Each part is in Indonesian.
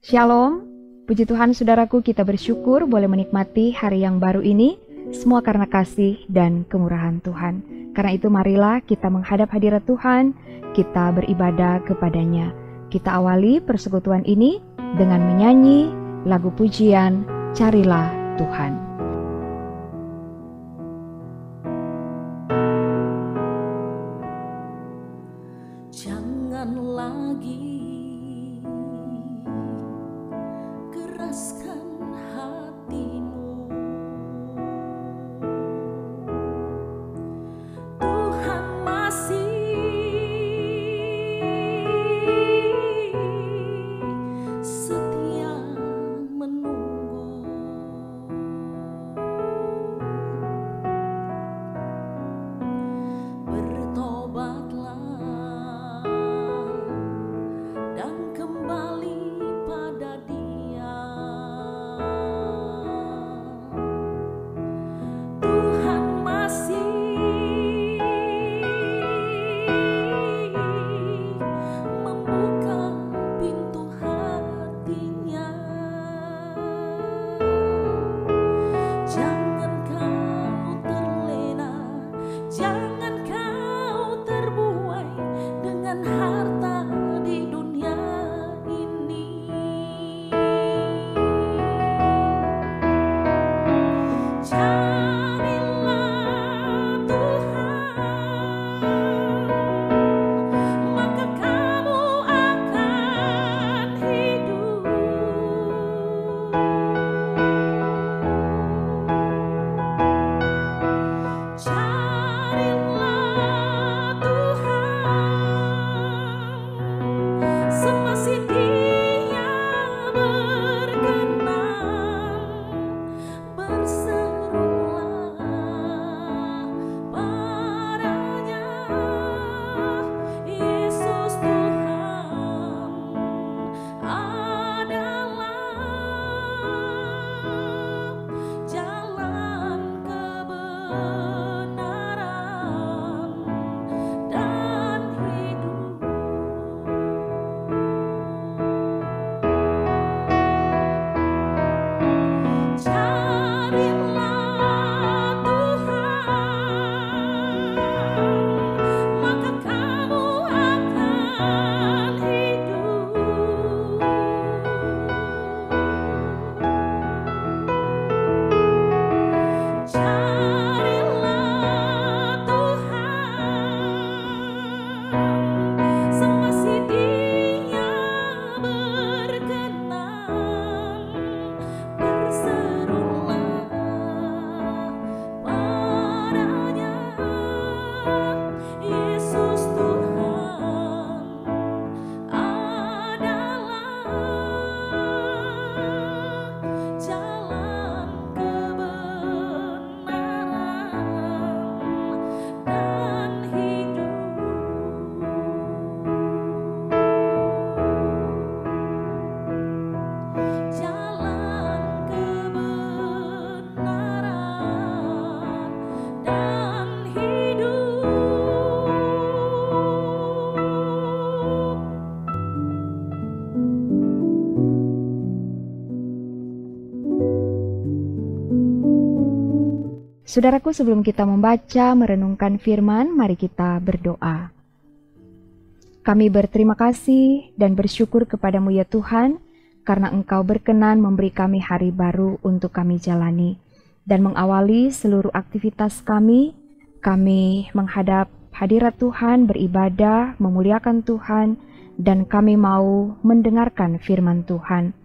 Shalom, puji Tuhan saudaraku, kita bersyukur boleh menikmati hari yang baru ini, semua karena kasih dan kemurahan Tuhan. Karena itu marilah kita menghadap hadirat Tuhan, kita beribadah kepadanya. Kita awali persekutuan ini dengan menyanyi lagu pujian Carilah Tuhan. Jangan lagi keraskan hatimu, Tuhan masih setia menunggu. Bertobatlah dan kembali pada Dia. Tuhan masih membuka pintu hatinya. Jangan kau terlena, jangan kau terbuai dengan harta di dunia ini. Carilah Tuhan, maka kamu akan hidup. Carilah Tuhan, semasih Dia berkenan, berserulah padanya. Yesus Tuhan adalah jalan kebenaran dan hidup. Carilah Tuhan, maka kamu akan hidup. Carilah Tuhan, semasih Dia berkenan, berserulah padanya. Yesus Tuhan adalah jalan kebenaran dan hidup. Jalan kebenaran dan hidup. Saudaraku, sebelum kita membaca, merenungkan firman, mari kita berdoa. Kami berterima kasih dan bersyukur kepadamu ya Tuhan, karena Engkau berkenan memberi kami hari baru untuk kami jalani. Dan mengawali seluruh aktivitas kami menghadap hadirat Tuhan, beribadah, memuliakan Tuhan, dan kami mau mendengarkan firman Tuhan.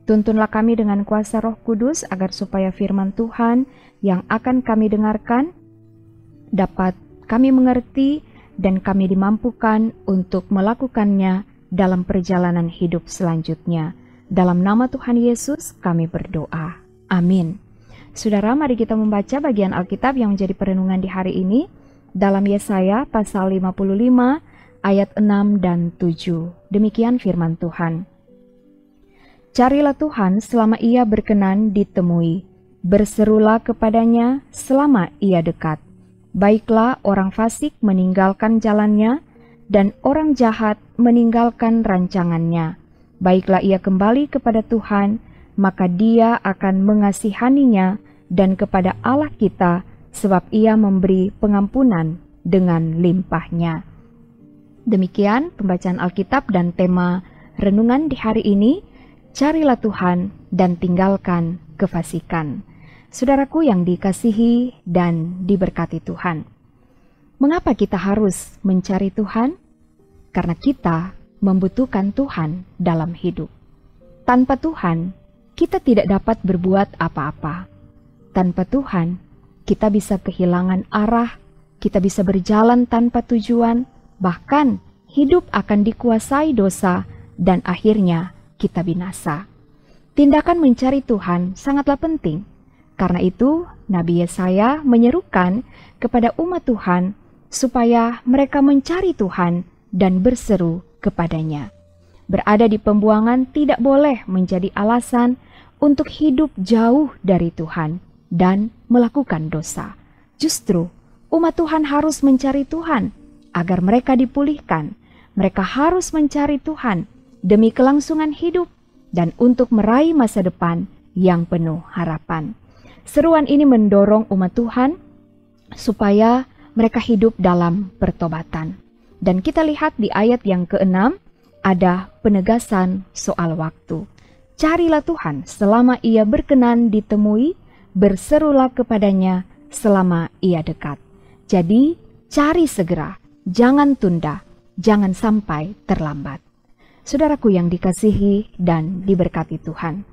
Tuntunlah kami dengan kuasa Roh Kudus agar supaya firman Tuhan yang akan kami dengarkan dapat kami mengerti dan kami dimampukan untuk melakukannya dalam perjalanan hidup selanjutnya. Dalam nama Tuhan Yesus kami berdoa. Amin. Saudara, mari kita membaca bagian Alkitab yang menjadi perenungan di hari ini dalam Yesaya pasal 55 ayat 6 dan 7. Demikian firman Tuhan. Carilah Tuhan selama Ia berkenan ditemui, berserulah kepadanya selama Ia dekat. Baiklah orang fasik meninggalkan jalannya, dan orang jahat meninggalkan rancangannya. baiklah ia kembali kepada Tuhan, maka Dia akan mengasihaninya, dan kepada Allah kita, sebab Ia memberi pengampunan dengan limpahnya. Demikian pembacaan Alkitab dan tema renungan di hari ini, carilah Tuhan dan tinggalkan kefasikan. Saudaraku yang dikasihi dan diberkati Tuhan, mengapa kita harus mencari Tuhan? Karena kita membutuhkan Tuhan dalam hidup. Tanpa Tuhan, kita tidak dapat berbuat apa-apa. Tanpa Tuhan, kita bisa kehilangan arah, kita bisa berjalan tanpa tujuan, bahkan hidup akan dikuasai dosa, dan akhirnya kita binasa. Tindakan mencari Tuhan sangatlah penting. Karena itu, Nabi Yesaya menyerukan kepada umat Tuhan supaya mereka mencari Tuhan dan berseru kepadanya. Berada di pembuangan tidak boleh menjadi alasan untuk hidup jauh dari Tuhan dan melakukan dosa. Justru, umat Tuhan harus mencari Tuhan agar mereka dipulihkan. Mereka harus mencari Tuhan demi kelangsungan hidup dan untuk meraih masa depan yang penuh harapan. Seruan ini mendorong umat Tuhan supaya mereka hidup dalam pertobatan. Dan kita lihat di ayat yang ke-6 ada penegasan soal waktu. Carilah Tuhan selama Ia berkenan ditemui, berserulah kepadanya selama Ia dekat. Jadi, cari segera, jangan tunda, jangan sampai terlambat. Saudaraku yang dikasihi dan diberkati Tuhan,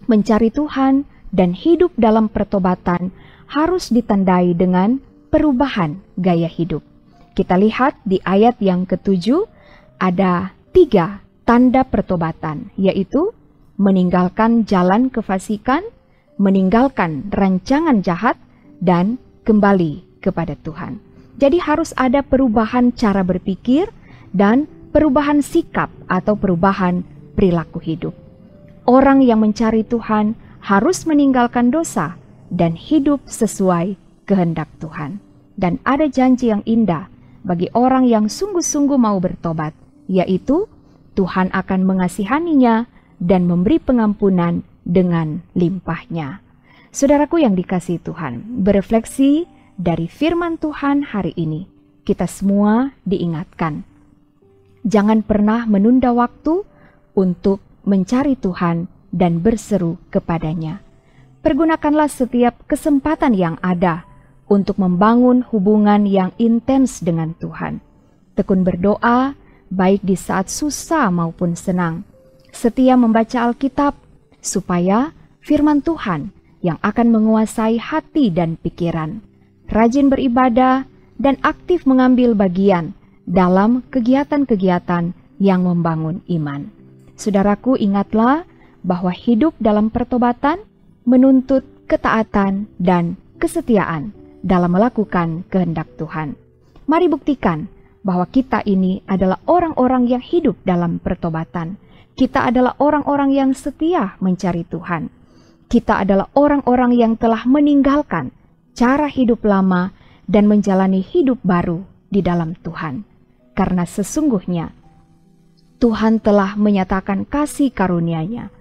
mencari Tuhan dan hidup dalam pertobatan harus ditandai dengan perubahan gaya hidup. Kita lihat di ayat yang ke-7 ada 3 tanda pertobatan, yaitu meninggalkan jalan kefasikan, meninggalkan rancangan jahat, dan kembali kepada Tuhan. Jadi harus ada perubahan cara berpikir dan perubahan sikap atau perubahan perilaku hidup. Orang yang mencari Tuhan harus meninggalkan dosa dan hidup sesuai kehendak Tuhan. Dan ada janji yang indah bagi orang yang sungguh-sungguh mau bertobat, yaitu Tuhan akan mengasihaninya dan memberi pengampunan dengan limpahnya. Saudaraku yang dikasihi Tuhan, berefleksi dari firman Tuhan hari ini, kita semua diingatkan. Jangan pernah menunda waktu untuk mencari Tuhan dan berseru kepadanya. Pergunakanlah setiap kesempatan yang ada untuk membangun hubungan yang intens dengan Tuhan. Tekun berdoa, baik di saat susah maupun senang. Setia membaca Alkitab, supaya firman Tuhan yang akan menguasai hati dan pikiran. Rajin beribadah dan aktif mengambil bagian dalam kegiatan-kegiatan yang membangun iman. Saudaraku, ingatlah bahwa hidup dalam pertobatan menuntut ketaatan dan kesetiaan dalam melakukan kehendak Tuhan. Mari buktikan bahwa kita ini adalah orang-orang yang hidup dalam pertobatan. Kita adalah orang-orang yang setia mencari Tuhan. Kita adalah orang-orang yang telah meninggalkan cara hidup lama dan menjalani hidup baru di dalam Tuhan. Karena sesungguhnya Tuhan telah menyatakan kasih karunia-Nya,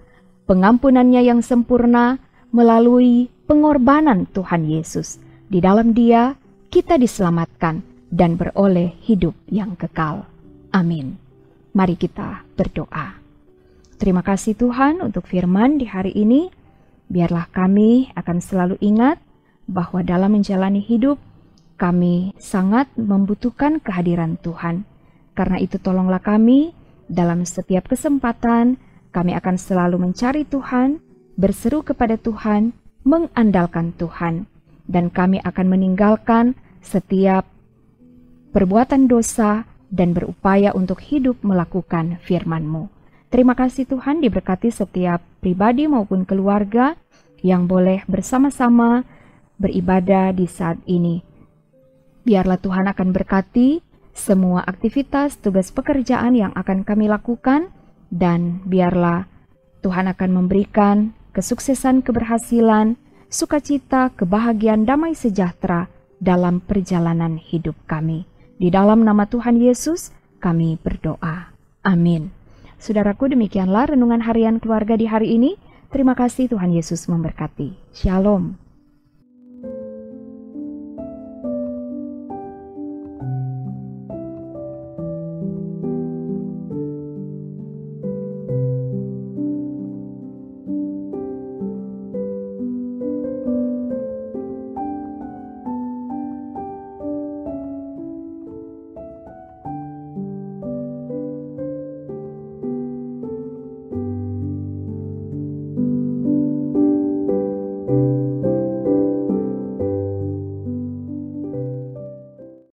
pengampunannya yang sempurna melalui pengorbanan Tuhan Yesus. Di dalam Dia kita diselamatkan dan beroleh hidup yang kekal. Amin. Mari kita berdoa. Terima kasih Tuhan untuk firman di hari ini. Biarlah kami akan selalu ingat bahwa dalam menjalani hidup, kami sangat membutuhkan kehadiran Tuhan. Karena itu tolonglah kami dalam setiap kesempatan, kami akan selalu mencari Tuhan, berseru kepada Tuhan, mengandalkan Tuhan. Dan kami akan meninggalkan setiap perbuatan dosa dan berupaya untuk hidup melakukan firman-Mu. Terima kasih Tuhan, diberkati setiap pribadi maupun keluarga yang boleh bersama-sama beribadah di saat ini. Biarlah Tuhan akan berkati semua aktivitas, tugas pekerjaan yang akan kami lakukan, dan biarlah Tuhan akan memberikan kesuksesan, keberhasilan, sukacita, kebahagiaan, damai sejahtera dalam perjalanan hidup kami. Di dalam nama Tuhan Yesus, kami berdoa. Amin. Saudaraku, demikianlah renungan harian keluarga di hari ini. Terima kasih, Tuhan Yesus memberkati. Shalom.